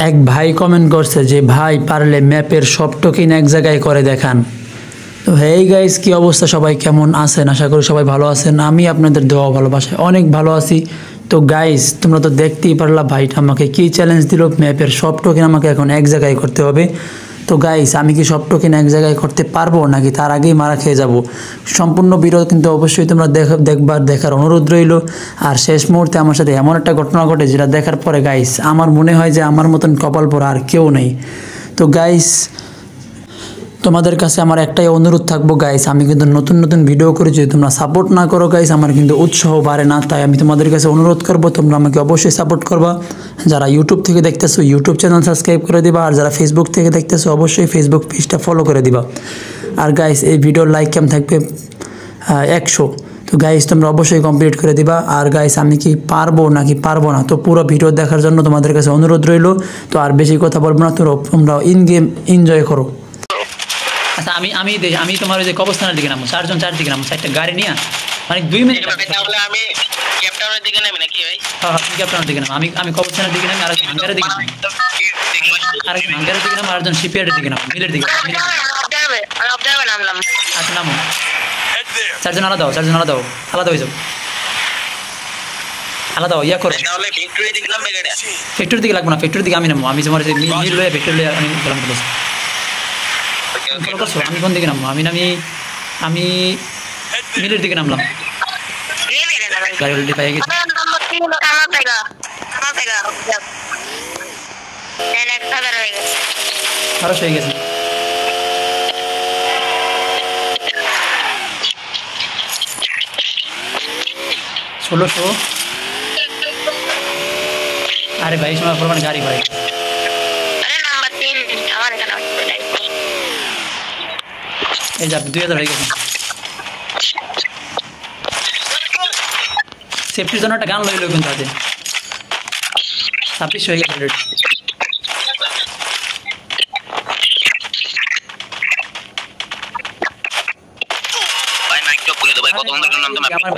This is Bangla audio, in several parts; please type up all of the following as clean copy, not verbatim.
এক ভাই কমেন্ট করছে যে ভাই পারলে ম্যাপের সব টোকেন এক জায়গায় করে দেখান। তো হেই গাইস, কি অবস্থা, সবাই কেমন আছেন? আশা করি সবাই ভালো আছেন। আমি আপনাদের দোয়া ভালোবাসায় অনেক ভালো আছি। তো গাইস, তোমরা তো দেখতেই পারলা ভাইটা আমাকে কি চ্যালেঞ্জ দিল, ম্যাপের সব টোকেন আমাকে এখন এক জায়গায় করতে হবে। তো গাইস, আমি কি সব টোকেন এক জায়গায় করতে পারবো নাকি তার আগেই মারা খেয়ে যাব? সম্পূর্ণ ভিডিও কিন্তু অবশ্যই তোমরা দেখার অনুরোধ রইল। আর শেষ মুহূর্তে আমার সাথে এমন একটা ঘটনা ঘটে যেটা দেখার পরে গাইস আমার মনে হয় যে আমার মতন কপাল পরা আর কেউ নেই। তো গাইস, তোমাদের কাছে আমার একটাই অনুরোধ থাকবো গাইস, আমি কিন্তু নতুন নতুন ভিডিও করি, যদি তোমরা সাপোর্ট না করো গাইস আমার কিন্তু উৎসাহ বাড়ে না। তাই আমি তোমাদের কাছে অনুরোধ করবো তোমরা আমাকে অবশ্যই সাপোর্ট করবা। যারা ইউটিউব থেকে দেখতেছো ইউটিউব চ্যানেল সাবস্ক্রাইব করে দিবা, আর যারা ফেসবুক থেকে দেখতেছো অবশ্যই ফেসবুক পেজটা ফলো করে দিবা। আর গাইস, এই ভিডিওর লাইক কেমন থাকবে 100। তো গাইস, তোমরা অবশ্যই কমপ্লিট করে দিবা। আর গাইস, আমি কি পারবো নাকি পারবো না, তো পুরো ভিডিও দেখার জন্য তোমাদের কাছে অনুরোধ রইল। তো আর বেশি কথা বলবো না, তোমরা ইন গেম এনজয় করো। আচ্ছা, আমি তোমার ওই যে কবরস্থানের দিকে নামবো, চারদিকে নামবো, 4টা গাড়ি নিয়ে, মানে 2 মিনিট। তাহলে আমি ক্যাপ্টাউনের দিকে নামি নাকি ভাই? হ্যাঁ, তুমি ক্যাপ্টাউনের দিকে নামো, আমি কবরস্থানের দিকে নামি, আর হাঙ্গারের দিকে নামো, আর হাঙ্গারের দিকে নামো, আর একজন শিপইয়ার্ডের দিকে নামো, মিলের দিকে। আচ্ছা নামো, 4জন আলাদা হও, আলাদা হয়ে যাও, আলাদা হও, ইয়া করো। তাহলে ফ্যাক্টরি দিকে নামবে গাড়ি? ফ্যাক্টরির দিকে লাগবো না, ফ্যাক্টরির দিকে আমি নামো, আমি তোমার যে মিল লয়ে ফ্যাক্টরি লয়ে আমি গেলাম। আমি কোন দিকে নামবো? আমি মিলের দিকে নামলাম। গাড়ি অলরেডি পেয়ে গেছি। আরো হয়ে গেছে। ষোলোশো। আরে ভাই, সময় পরিমাণ গাড়ি ভাই। এই যে 2000 হয়ে গেছে। সেফটির জন্য একটা গান লইল কিন্তু আছে। 26 হয়ে গেছে। ভাই মাইক টপ করে দাও ভাই, কত বন্ধ করে নাম তো ম্যাপ আমার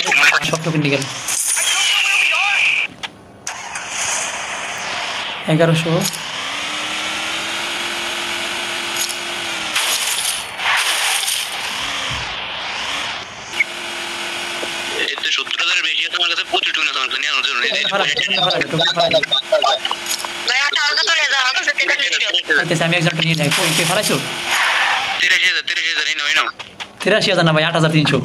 সব টোকেন নিয়ে গেল। 1100। এতে 70,000 এর বেশি তোমার কাছে 25 টুনা তোমার নিয়ে আনো জরুরি। আমি একজনটা নিয়ে যাই। কে ফেলাইছো? 83,000 এই নাও 83,000 না ভাই, 8,300।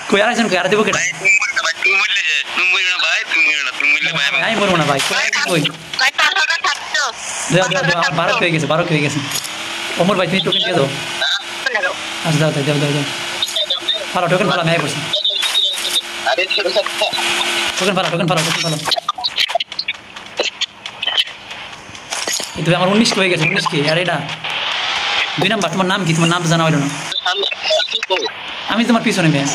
কই আরেকজন, কই আর দেবো কেটে? তুমি বললে যে তুমি না ভাই, তুমি বললে ভাই আমি বলবো না ভাই। কই দেও, আমার 12 হয়ে গেছে। অমর ভাই, তুমি টোকেন দিয়ে দাও। আচ্ছা দাও। ভালো টোকেন ভালো, আমি করছি। টোকেন ভালো। এই তো আমার 19 হয়ে গেছে। 19 কি? আর এটা 2 নাম্বার। তোমার নাম কি? তোমার নাম জানা হইল না। আমি তোমার পিছনে মেয়ে।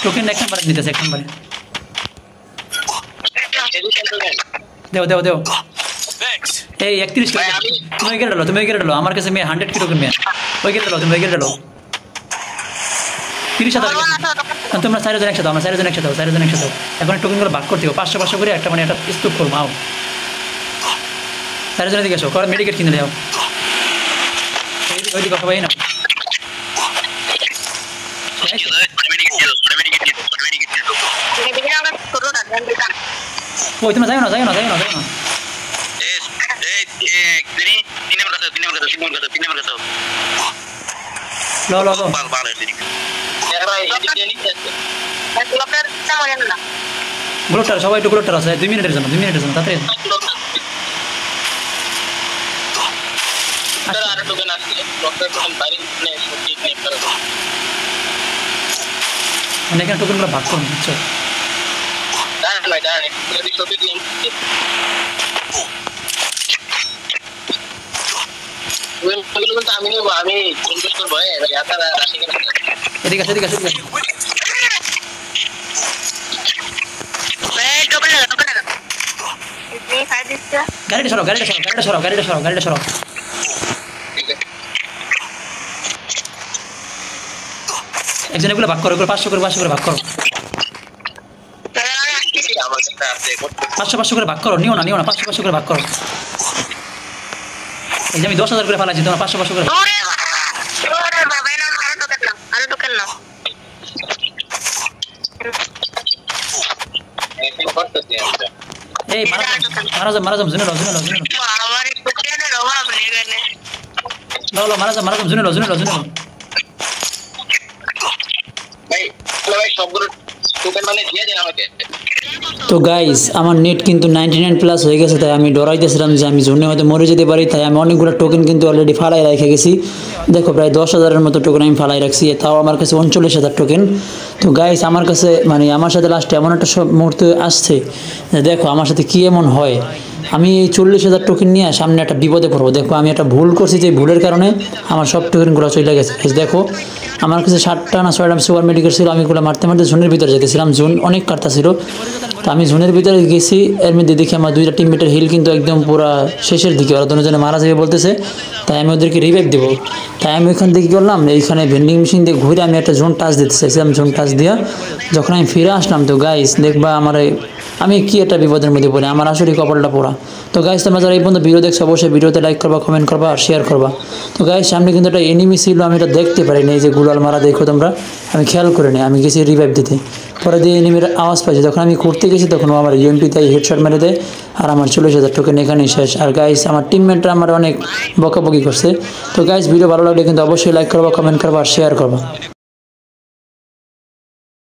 টোকেন 1 নাম্বার নিতেছে, 1 নাম্বারে। দেও। এই 31 টাকা। তুমি এগিয়ে ডালো, আমার কাছে মেয়ে 100 কি টোকেন মেয়ে। ওই গেলে তুমি এগিয়ে ডালো। 30,000। তোমরা 4জন একসাথে দাও, আমরা 4জন একসাথে দাও। এখন টোকেনগুলো ভাগ করতে হবে 500 করে, একটা মানে একটা স্তূপ করবো। আও 4জনের দিকে এসো, মেডিকেট কিনে যাও। ওইদিকে কথা পাই না। ওই তোমরা যাও না। লো গ্লোটার, সবাই একটু গ্লোটার আছে। 2 মিনিটের জন্য তাতে মানে এখানে টোকেনগুলো ভাগ করুন, বুঝছো? আমি এদিকে আছে। গাড়িটা সরাও। একজন এগুলো ভাগ করো, এগুলো 500 করে ভাগ করো, 500 করে ভাগ করো, নিও না 500 করে ভাগ করো। এই যে আমি 10,000 করে ফালাইছি, তোমার 500 করে। এই মারা যাম জুনে লো মারা যাম জুনে লো। তো গাইস আমার নেট কিন্তু 99+ হয়ে গেছে, তাই আমি ডরাইতেছিলাম যে আমি জোনে হয়তো মরে যেতে পারি, তাই আমি অনেকগুলো টোকেন কিন্তু অলরেডি ফালাই রেখে গেছি। দেখো প্রায় 10,000-এর মতো টোকেন আমি ফালাই রাখছি, তাও আমার কাছে 39,000 টোকেন। তো গাইস আমার কাছে মানে আমার সাথে লাস্টে এমন একটা মুহূর্তে আসছে, দেখো আমার সাথে কি এমন হয়, আমি এই 40,000 টোকেন নিয়ে সামনে একটা বিপদে পড়বো। দেখো আমি একটা ভুল করছি, যে ভুলের কারণে আমার সব টোকেনগুলো চলে গেছে। দেখো আমার কাছে 7টা না 6টা সুপার মেডিকেল ছিল, আমি এগুলো মারতে জোনের ভিতরে যেতেছিলাম, জোন অনেক কাটতা ছিল। তো আমি জোনের ভিতরে গেছি, এর মধ্যে দেখি আমার 2টা টিমমেটের হিল কিন্তু একদম পুরো শেষের দিকে, ওরা দুজনে মারা যাবে বলতেছে, তাই আমি ওদেরকে রিভাইভ দেবো। তাই আমি ওইখান থেকে করলাম, এইখানে ভেন্ডিং মেশিন দিয়ে ঘুরে আমি একটা জোন টাচ দিতে চাইছিলাম। জোন টাচ দিয়া যখন আমি ফিরে আসলাম, তো গাইস দেখবা আমি কি একটা বিপদের মধ্যে পড়ি, আমার আসলে কপালটা পোড়া। তো গাইস তোমরা যারা এই পর্যন্ত ভিডিও দেখছো অবশ্যই ভিডিওতে লাইক করবা, কমেন্ট করবা আর শেয়ার করবা। তো গাইস সামনে কিন্তু একটা এনিমি ছিল, আমি এটা দেখতে পারিনি, এই যে গুলাল মারা দেখো তোমরা, আমি খেয়াল করে নিই, আমি গেছি রিভাইভ দিতে, পরে দিয়ে এনিমির আওয়াজ পাইছি, যখন আমি করতে গেছি তখন আমার ইউএমপি তাই হেডশট মেরে দেয়, আর আমার 40,000 টোকেন এখানেই শেষ। আর গাইস আমার টিমমেটরা আমার অনেক বকাবকি করছে। তো গাইস ভিডিও ভালো লাগলে কিন্তু অবশ্যই লাইক করবা, কমেন্ট করবা আর শেয়ার করবা।